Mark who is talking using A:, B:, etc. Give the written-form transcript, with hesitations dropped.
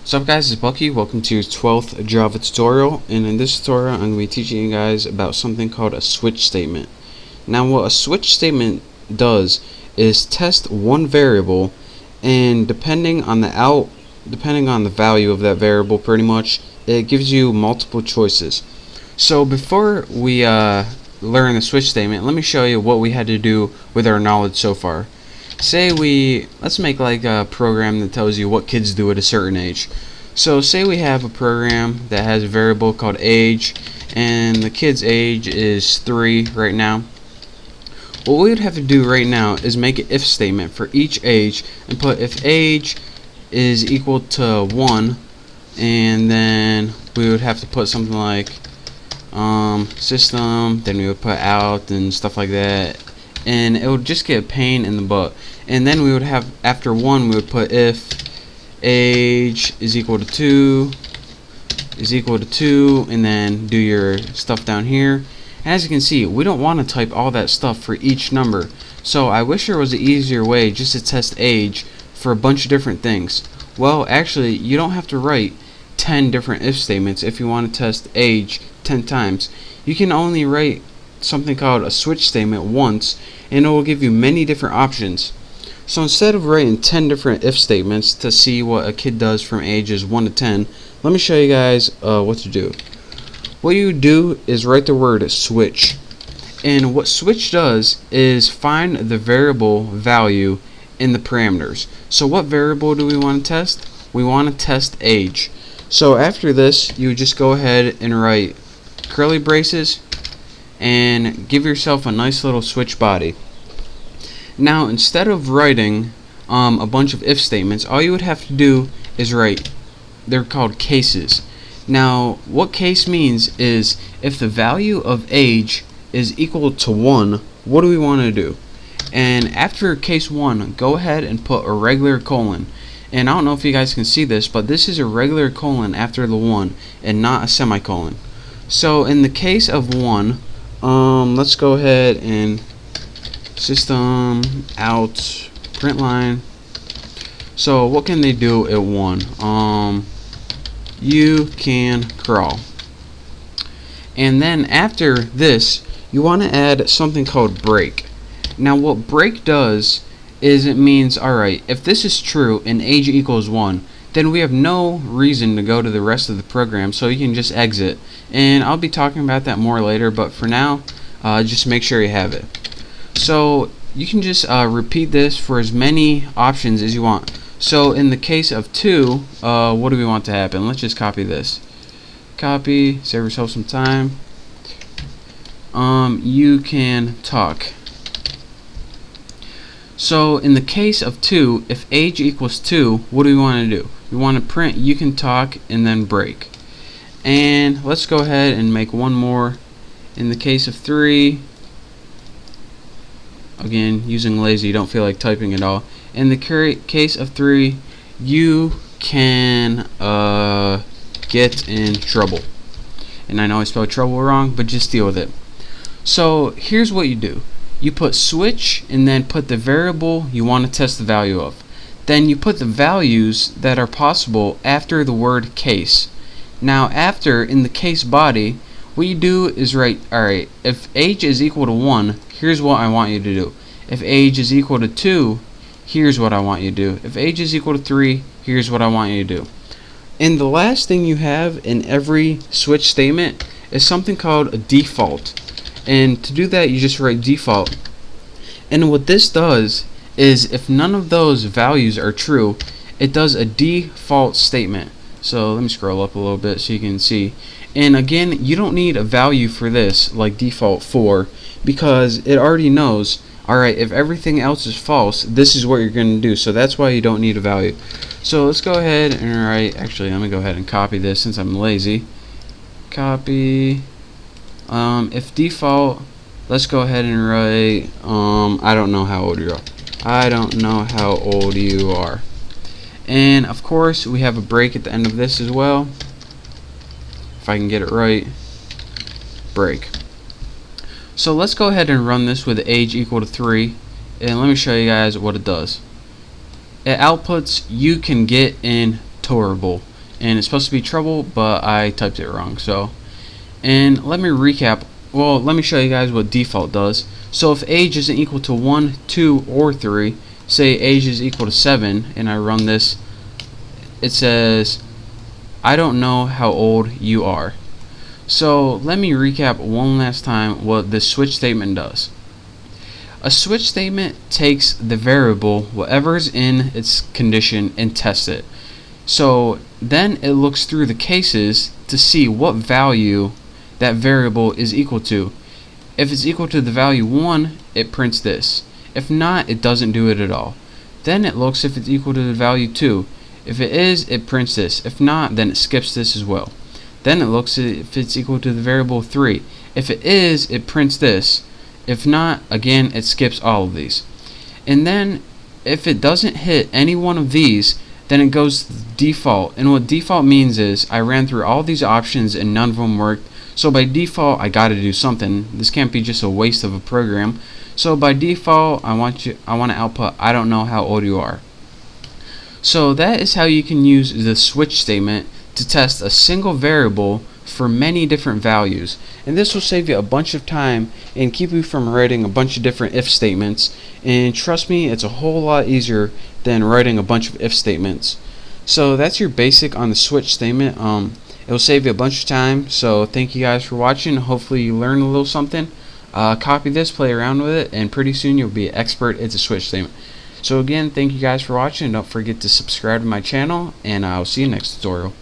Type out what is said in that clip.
A: What's up guys, it's Bucky. Welcome to your 12th Java tutorial, and in this tutorial I'm going to be teaching you guys about something called a switch statement. Now what a switch statement does is test one variable, and depending on the value of that variable, pretty much it gives you multiple choices. So before we learn the switch statement, let me show you what we had to do with our knowledge so far. Let's make like a program that tells you what kids do at a certain age. So say we have a program that has a variable called age, and the kid's age is 3 right now. What we would have to do right now is make an if statement for each age and put if age is equal to 1, and then we would have to put something like system, then we would put out and stuff like that, and it would just get a pain in the butt. And then we would have, after 1, we would put if age is equal to 2 and then do your stuff down here. As you can see, we don't want to type all that stuff for each number, so I wish there was an easier way just to test age for a bunch of different things. Well, actually, you don't have to write 10 different if statements if you want to test age 10 times. You can only write something called a switch statement once, and it will give you many different options. So instead of writing 10 different if statements to see what a kid does from ages 1 to 10, let me show you guys what to do. What you do is write the word switch, and what switch does is find the variable value in the parameters. So what variable do we want to test? We want to test age. So after this, you just go ahead and write curly braces and give yourself a nice little switch body. Now instead of writing a bunch of if statements, all you would have to do is write, they're called cases. Now what case means is if the value of age is equal to 1, what do we want to do? And after case 1, go ahead and put a regular colon. And I don't know if you guys can see this, but this is a regular colon after the 1 and not a semicolon. So in the case of 1, let's go ahead and system out print line. So what can they do at 1? You can crawl. And then after this, you want to add something called break. Now what break does is it means, alright, if this is true and age equals 1, then we have no reason to go to the rest of the program, so you can just exit. And I'll be talking about that more later, but for now, just make sure you have it. So you can just repeat this for as many options as you want. So in the case of 2, what do we want to happen? Let's just copy this. Copy, save yourself some time. You can talk. So in the case of 2, if age equals 2, what do we want to do? We want to print you can talk and then break. And let's go ahead and make one more. In the case of 3, again, using lazy, don't feel like typing at all. In the case of 3, you can get in trouble. And I know I spelled trouble wrong, but just deal with it. So here's what you do. You put switch and then put the variable you want to test the value of. Then you put the values that are possible after the word case. Now after, in the case body, what you do is write, alright, if age is equal to 1, here's what I want you to do. If age is equal to 2, here's what I want you to do. If age is equal to 3, here's what I want you to do. And the last thing you have in every switch statement is something called a default. And to do that, you just write default. And what this does is if none of those values are true, it does a default statement. So let me scroll up a little bit so you can see. And again, you don't need a value for this like default 4, because it already knows, alright, if everything else is false, this is what you're going to do. So that's why you don't need a value. So let's go ahead and write, actually let me go ahead and copy this since I'm lazy. Copy. If default, let's go ahead and write, I don't know how old you are. I don't know how old you are. And of course, we have a break at the end of this as well. If I can get it right. Break. So let's go ahead and run this with age equal to 3, and let me show you guys what it does. It outputs you can get in tolerable. and it's supposed to be trouble, but I typed it wrong. So, and let me recap. Well, let me show you guys what default does. So if age isn't equal to 1, 2, or 3, say age is equal to 7, and I run this, it says, I don't know how old you are. So let me recap one last time what this switch statement does. A switch statement takes the variable, whatever's in its condition, and tests it. So then it looks through the cases to see what value that variable is equal to. If it's equal to the value 1, it prints this. If not, it doesn't do it at all. Then it looks if it's equal to the value 2. If it is, it prints this. If not, then it skips this as well. Then it looks if it's equal to the variable 3. If it is, it prints this. If not, again, it skips all of these. And then if it doesn't hit any one of these, then it goes to default. And what default means is I ran through all these options and none of them worked. So by default, I got to do something. This can't be just a waste of a program. So by default, I want to output I don't know how old you are. So that is how you can use the switch statement to test a single variable for many different values. And this will save you a bunch of time and keep you from writing a bunch of different if statements. And trust me, it's a whole lot easier than writing a bunch of if statements. So that's your basic on the switch statement. It will save you a bunch of time. So thank you guys for watching. Hopefully you learned a little something. Copy this, play around with it, and pretty soon you'll be an expert at the switch statement. So again, thank you guys for watching. Don't forget to subscribe to my channel, and I'll see you next tutorial.